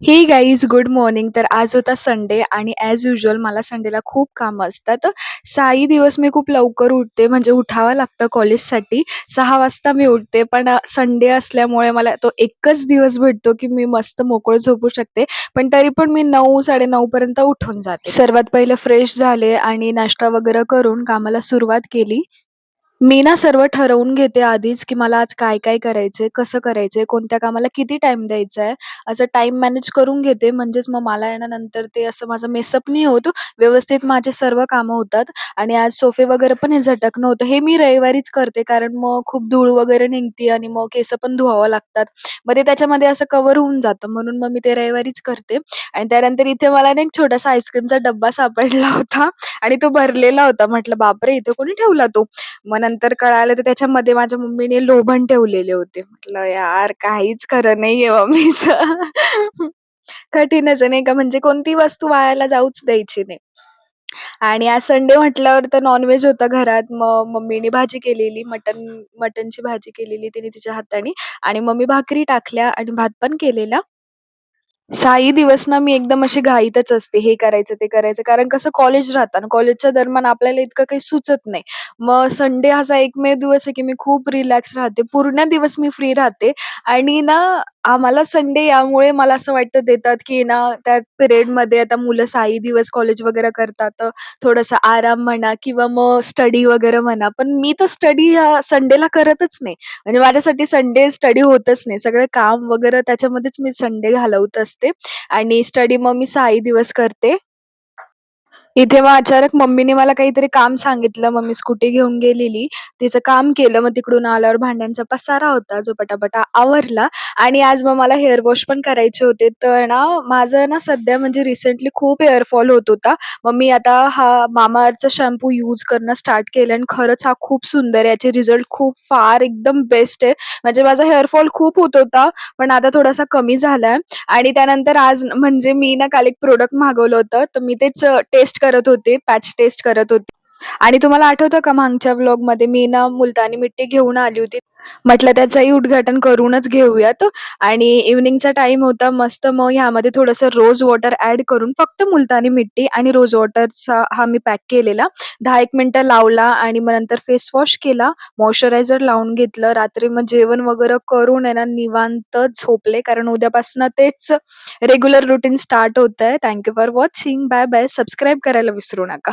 हे guys good morning. तर आज होता संडे आणि ॲज युजुअल मला संडेला खूप कामं असतात. 6ही दिवस मी खूप लवकर उठते, म्हणजे उठावं लागतं कॉलेजसाठी. 6 वाजता मी उठते, पण संडे असल्यामुळे मला तो एकच दिवस भेटतो की मी मस्त मोकळं झोपू शकते. पण तरी पण मी 9, 9:30 पर्यंत उठून जाते. सर्वात पहिलं फ्रेश झाले आणि नाश्ता वगैरे करून कामाला सुरुवात केली. मी ना सर्व ठरवून घेते आधीच, की मला आज काय-काय करायचंय, कसं करायचंय, कोणत्या कामाला किती टाईम द्यायचा आहे, असं टाईम मॅनेज करून घेते. म्हणजेच मग मला आहे ना नंतर ते असं माझं मेसअप नाही होत. व्यवस्थित माझे सर्व कामं होतात आणि आज सोफे वगैरे पण हे झटकणं होतं. हे मी रविवारीच करते, कारण मग खूप धूळ वगैरे निघते आणि मग केसं पण धुवावं लागतात. मग ते त्याच्यामध्ये असं कव्हर होऊन जातं, म्हणून मग मी ते रविवारीच करते. आणि त्यानंतर इथे मला ना एक छोटासा आईस्क्रीमचा डब्बा सापडला होता आणि तो भरलेला होता. म्हटलं, "बापरे! इथे कोणी ठेवला तो?" मग नंतर कळालं तर त्याच्यामध्ये माझ्या मम्मीने लोभन ठेवलेले होते. म्हटलं यार काहीच खरं नाहीये मम्मीचं. कठीणच आहे नाही का, म्हणजे कोणती वस्तू वायाला जाऊच द्यायची नाही. आणि आज संडे म्हटल्यावर तर नॉन-व्हेज होतं घरात. मग मम्मीने भाजी केलेली, मटणची भाजी केलेली तिने तिच्या हाताने आणि मम्मी भाकरी टाकल्या आणि भात पण केलेला. 6ही दिवस ना मी एकदम अशी घाईतच असते. हे करायचं, ते करायचं. कारण कसं कॉलेज राहतं आणि कॉलेजच्या दरम्यान आपल्याला इतकं काही सुचत नाही. मग संडे असा एकमेव दिवस आहे, की मी खूप रिलॅक्स राहते. पूर्ण दिवस मी फ्री राहते आणि ना आम्हाला संडे यामुळे मला असं वाटतं देतात, की ना त्या पिरियडमध्ये आता मुलं 6ही दिवस कॉलेज वगैरे करतात, तर थोडासा आराम म्हणा किंवा मग स्टडी वगैरे म्हणा. पण मी तर स्टडी संडेला करतच नाही. म्हणजे माझ्यासाठी संडे स्टडी होतच नाही. सगळं काम वगैरे त्याच्यामध्येच मी संडे घालवत असते आणि स्टडी मग मी 6ही दिवस करते. इथे मग अचानक मम्मीने मला काहीतरी काम सांगितलं. मग मी स्कूटी घेऊन गेलेली. तिचं काम केलं. मग तिकडून आल्यावर भांड्यांचा पसारा होता, जो पटापटा आवरला आणि आज मग मला हेअर वॉश पण करायचे होते. तर ना माझं ना सध्या म्हणजे रिसेंटली खूप हेअर फॉल होत होता. मग मी आता हा Mamaearthचा शॅम्पू यूज करणं स्टार्ट केलं आणि खरंच हा खूप सुंदर आहे. याचे रिझल्ट खूप फार एकदम बेस्ट आहे. म्हणजे माझा हेअर फॉल खूप होत होता, पण आता थोडासा कमी झालाय. आणि त्यानंतर आज म्हणजे मी ना काल एक प्रॉडक्ट मागवलं होतं, तर मी तेच टेस्ट करत होते, पॅच टेस्ट करत होते. आणि तुम्हाला आठवतं का मागच्या व्लॉगमध्ये मी ना मुलतानी मिट्टी घेऊन आली होती. म्हटलं त्याचंही उद्घाटन करूनच घेऊयात आणि इव्हनिंगचा टाईम होता मस्त. मग ह्यामध्ये थोडंसं रोज वॉटर ॲड करून फक्त मुलतानी मिट्टी आणि रोज वॉटरचा हा मी पॅक केलेला. 10 एक मिनिटं लावला आणि मग नंतर फेस वॉश केला, मॉइश्चरायझर लावून घेतलं. रात्री मग जेवण वगैरे करून आहे ना निवांत झोपले, कारण उद्यापासून तेच रेग्युलर रुटीन स्टार्ट होतंय. Thank you for watching. Bye bye. Subscribe करायला विसरू नका.